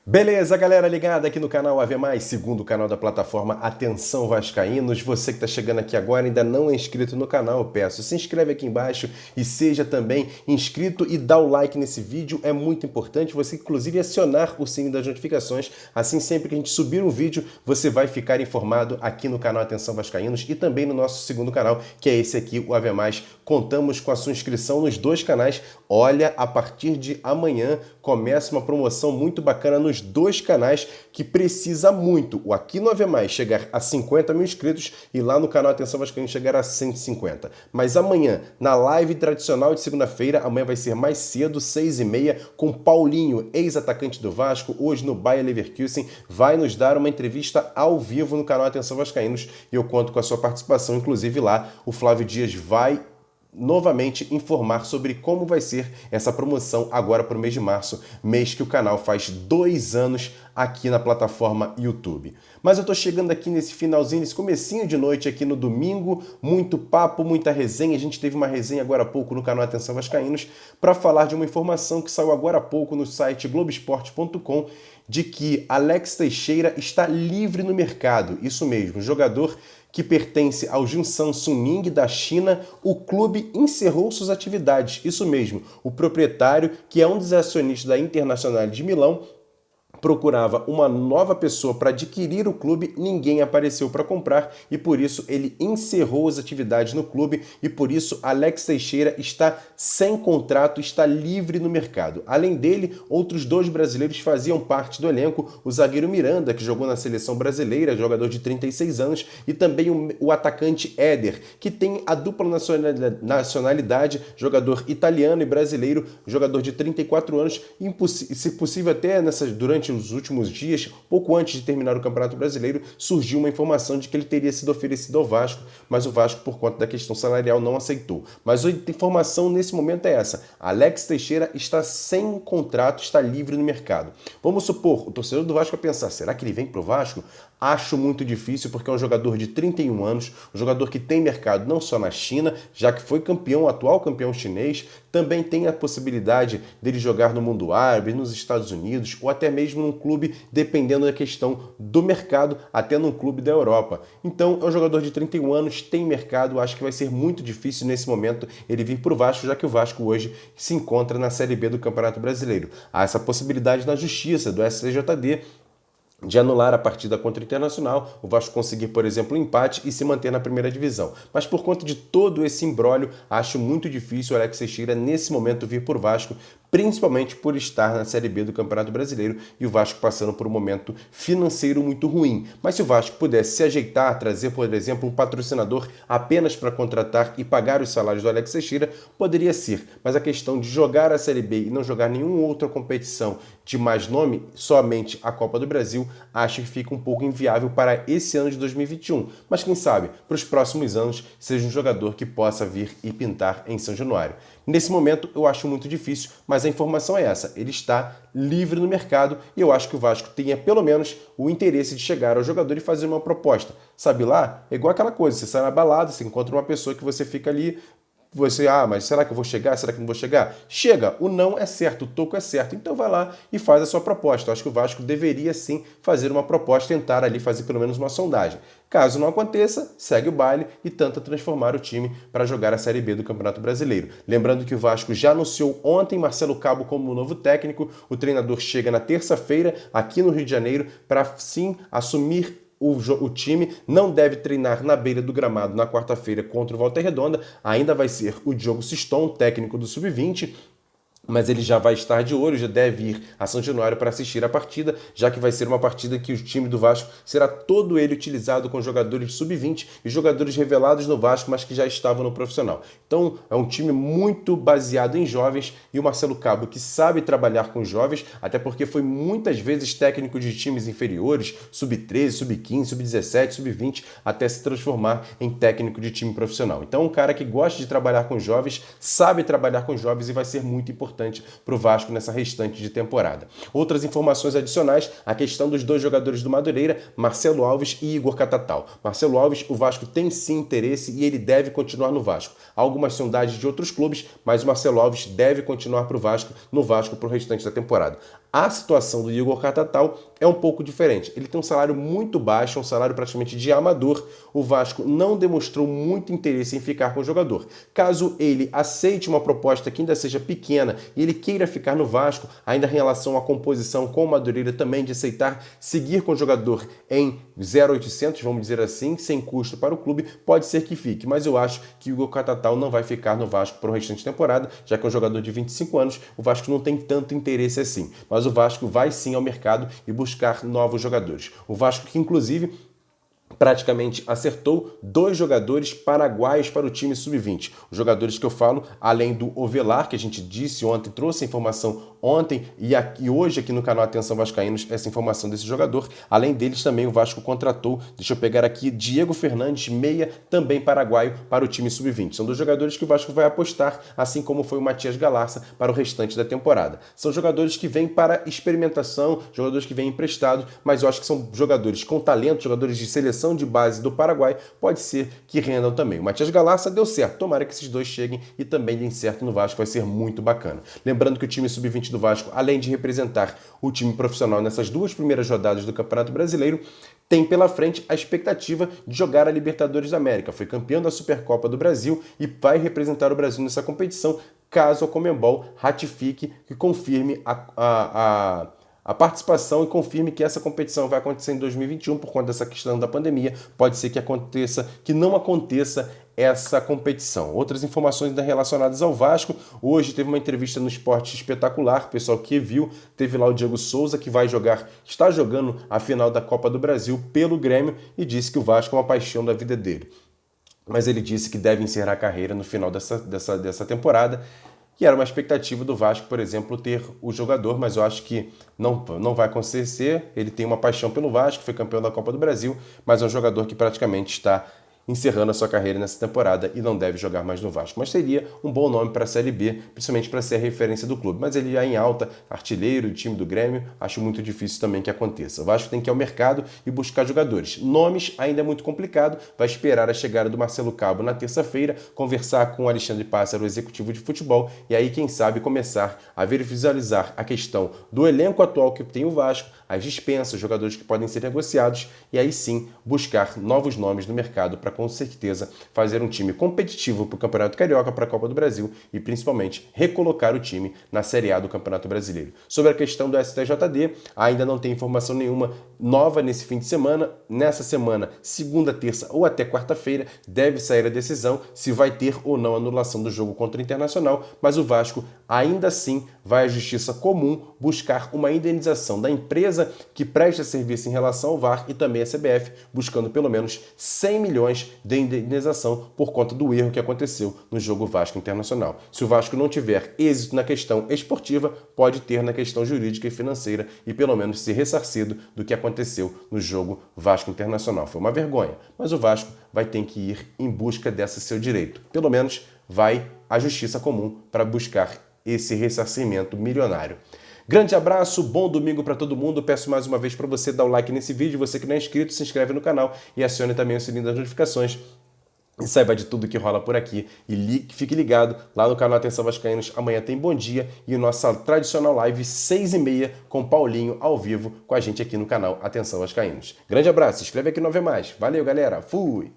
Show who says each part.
Speaker 1: Beleza, galera ligada aqui no canal AV+, segundo canal da plataforma Atenção Vascaínos. Você que está chegando aqui agora e ainda não é inscrito no canal, eu peço, se inscreve aqui embaixo e seja também inscrito e dá o like nesse vídeo. É muito importante você, inclusive, acionar o sininho das notificações. Assim, sempre que a gente subir um vídeo, você vai ficar informado aqui no canal Atenção Vascaínos e também no nosso segundo canal, que é esse aqui, o AV+. Contamos com a sua inscrição nos dois canais. Olha, a partir de amanhã começa uma promoção muito bacana nos dois canais que precisa muito. O aqui no AV+, chegar a 50 mil inscritos e lá no canal Atenção Vascaínos chegar a 150. Mas amanhã, na live tradicional de segunda-feira, amanhã vai ser mais cedo, 6h30, com Paulinho, ex-atacante do Vasco, hoje no Bayer Leverkusen, vai nos dar uma entrevista ao vivo no canal Atenção Vascaínos e eu conto com a sua participação, inclusive lá o Flávio Dias vai novamente informar sobre como vai ser essa promoção agora para o mês de março, mês que o canal faz 2 anos aqui na plataforma YouTube. Mas eu estou chegando aqui nesse finalzinho, nesse comecinho de noite aqui no domingo, muito papo, muita resenha. A gente teve uma resenha agora há pouco no canal Atenção Vascaínos para falar de uma informação que saiu agora há pouco no site Globoesporte.com de que Alex Teixeira está livre no mercado. Isso mesmo, jogador que pertence ao Jinshan Suning da China, o clube encerrou suas atividades. Isso mesmo, o proprietário, que é um dos acionistas da Internazionale de Milão, procurava uma nova pessoa para adquirir o clube, ninguém apareceu para comprar e por isso ele encerrou as atividades no clube e por isso Alex Teixeira está sem contrato, está livre no mercado. Além dele, outros 2 brasileiros faziam parte do elenco, o zagueiro Miranda, que jogou na seleção brasileira, jogador de 36 anos, e também o atacante Éder, que tem a dupla nacionalidade, jogador italiano e brasileiro, jogador de 34 anos, se possível até durante os últimos dias, pouco antes de terminar o Campeonato Brasileiro, surgiu uma informação de que ele teria sido oferecido ao Vasco, mas o Vasco, por conta da questão salarial, não aceitou. Mas a informação nesse momento é essa: Alex Teixeira está sem contrato, está livre no mercado. Vamos supor, o torcedor do Vasco vai pensar, será que ele vem para o Vasco? Acho muito difícil, porque é um jogador de 31 anos, um jogador que tem mercado não só na China, já que foi campeão, atual campeão chinês, também tem a possibilidade dele jogar no mundo árabe, nos Estados Unidos, ou até mesmo num clube, dependendo da questão do mercado, até num clube da Europa. Então, é um jogador de 31 anos, tem mercado, acho que vai ser muito difícil nesse momento ele vir para o Vasco, já que o Vasco hoje se encontra na Série B do Campeonato Brasileiro. Há essa possibilidade na justiça do STJD de anular a partida contra o Internacional, o Vasco conseguir, por exemplo, um empate e se manter na primeira divisão. Mas por conta de todo esse imbróglio, acho muito difícil o Alex Teixeira, nesse momento, vir por Vasco, principalmente por estar na Série B do Campeonato Brasileiro e o Vasco passando por um momento financeiro muito ruim. Mas se o Vasco pudesse se ajeitar, trazer, por exemplo, um patrocinador apenas para contratar e pagar os salários do Alex Teixeira, poderia ser. Mas a questão de jogar a Série B e não jogar nenhuma outra competição de mais nome, somente a Copa do Brasil, acho que fica um pouco inviável para esse ano de 2021. Mas quem sabe, para os próximos anos, seja um jogador que possa vir e pintar em São Januário. Nesse momento, eu acho muito difícil, mas a informação é essa: ele está livre no mercado e eu acho que o Vasco tenha pelo menos o interesse de chegar ao jogador e fazer uma proposta. Sabe lá? É igual aquela coisa, você sai na balada, você encontra uma pessoa que você fica ali, mas será que eu vou chegar? Será que não vou chegar? Chega, o não é certo, o toco é certo. Então vai lá e faz a sua proposta. Eu acho que o Vasco deveria sim fazer uma proposta, tentar ali fazer pelo menos uma sondagem. Caso não aconteça, segue o baile e tenta transformar o time para jogar a Série B do Campeonato Brasileiro. Lembrando que o Vasco já anunciou ontem Marcelo Cabo como novo técnico. O treinador chega na terça-feira aqui no Rio de Janeiro para sim assumir o time. Não deve treinar na beira do gramado na quarta-feira contra o Volta Redonda. Ainda vai ser o Diogo Siston, técnico do Sub-20, mas ele já vai estar de olho, já deve ir a São Januário para assistir a partida, já que vai ser uma partida que o time do Vasco será todo ele utilizado com jogadores de sub-20 e jogadores revelados no Vasco, mas que já estavam no profissional. Então é um time muito baseado em jovens e o Marcelo Cabo, que sabe trabalhar com jovens, até porque foi muitas vezes técnico de times inferiores, sub-13, sub-15, sub-17, sub-20, até se transformar em técnico de time profissional. Então um cara que gosta de trabalhar com jovens, sabe trabalhar com jovens e vai ser muito importante para o Vasco nessa restante de temporada. Outras informações adicionais, a questão dos 2 jogadores do Madureira, Marcelo Alves e Igor Catatal. Marcelo Alves, o Vasco tem sim interesse e ele deve continuar no Vasco. Há algumas sondagens de outros clubes, mas o Marcelo Alves deve continuar no Vasco para o restante da temporada. A situação do Igor Catatal é um pouco diferente. Ele tem um salário muito baixo, um salário praticamente de amador. O Vasco não demonstrou muito interesse em ficar com o jogador. Caso ele aceite uma proposta que ainda seja pequena e ele queira ficar no Vasco, ainda em relação à composição com o Madureira também de aceitar seguir com o jogador em 0,800, vamos dizer assim, sem custo para o clube, pode ser que fique. Mas eu acho que o Igor Catatal não vai ficar no Vasco para o restante da temporada, já que é um jogador de 25 anos, o Vasco não tem tanto interesse assim. Mas o Vasco vai sim ao mercado e buscar novos jogadores. O Vasco que inclusive praticamente acertou 2 jogadores paraguaios para o time sub-20. Os jogadores que eu falo, além do Ovelar, que a gente disse ontem, trouxe a informação ontem e hoje aqui no canal Atenção Vascaínos, essa informação desse jogador. Além deles também o Vasco contratou, deixa eu pegar aqui, Diego Fernandes, meia, também paraguaio, para o time sub-20. São 2 jogadores que o Vasco vai apostar, assim como foi o Matias Galarça para o restante da temporada. São jogadores que vêm para experimentação, jogadores que vêm emprestados, mas eu acho que são jogadores com talento, jogadores de seleção de base do Paraguai, pode ser que rendam também. O Matias Galarça deu certo, tomara que esses 2 cheguem e também deem certo no Vasco, vai ser muito bacana. Lembrando que o time sub-20 do Vasco, além de representar o time profissional nessas 2 primeiras rodadas do Campeonato Brasileiro, tem pela frente a expectativa de jogar a Libertadores da América. Foi campeão da Supercopa do Brasil e vai representar o Brasil nessa competição, caso a Conmebol ratifique e confirme a participação e confirme que essa competição vai acontecer em 2021 por conta dessa questão da pandemia. Pode ser que não aconteça essa competição. Outras informações ainda relacionadas ao Vasco. Hoje teve uma entrevista no Esporte Espetacular, o pessoal que viu, teve lá o Diego Souza, que está jogando a final da Copa do Brasil pelo Grêmio e disse que o Vasco é uma paixão da vida dele. Mas ele disse que deve encerrar a carreira no final dessa temporada. Que era uma expectativa do Vasco, por exemplo, ter o jogador, mas eu acho que não vai acontecer. Ele tem uma paixão pelo Vasco, foi campeão da Copa do Brasil, mas é um jogador que praticamente está encerrando a sua carreira nessa temporada e não deve jogar mais no Vasco. Mas seria um bom nome para a Série B, principalmente para ser a referência do clube. Mas ele já em alta, artilheiro do time do Grêmio, acho muito difícil também que aconteça. O Vasco tem que ir ao mercado e buscar jogadores. Nomes ainda é muito complicado, vai esperar a chegada do Marcelo Cabo na terça-feira, conversar com o Alexandre Pássaro, o executivo de futebol, e aí, quem sabe, começar a visualizar a questão do elenco atual que tem o Vasco, as dispensas, jogadores que podem ser negociados, e aí sim buscar novos nomes no mercado para com certeza fazer um time competitivo para o Campeonato Carioca, para a Copa do Brasil e principalmente recolocar o time na Série A do Campeonato Brasileiro. Sobre a questão do STJD, ainda não tem informação nenhuma nova nesse fim de semana. Nessa semana, segunda, terça ou até quarta-feira, deve sair a decisão se vai ter ou não anulação do jogo contra o Internacional, mas o Vasco ainda assim vai à Justiça Comum buscar uma indenização da empresa que presta serviço em relação ao VAR e também a CBF, buscando pelo menos 100 milhões de indenização por conta do erro que aconteceu no jogo Vasco Internacional. Se o Vasco não tiver êxito na questão esportiva, pode ter na questão jurídica e financeira e pelo menos ser ressarcido do que aconteceu no jogo Vasco Internacional. Foi uma vergonha, mas o Vasco vai ter que ir em busca desse seu direito. Pelo menos vai à Justiça Comum para buscar esse ressarcimento milionário. Grande abraço, bom domingo para todo mundo. Peço mais uma vez para você dar o like nesse vídeo. Você que não é inscrito, se inscreve no canal e acione também o sininho das notificações. E saiba de tudo que rola por aqui. E fique ligado lá no canal Atenção Vascaínos. Amanhã tem Bom Dia e nossa tradicional live 6h30 com Paulinho ao vivo com a gente aqui no canal Atenção Vascaínos. Grande abraço, se inscreve aqui no Ave Mais. Valeu, galera. Fui!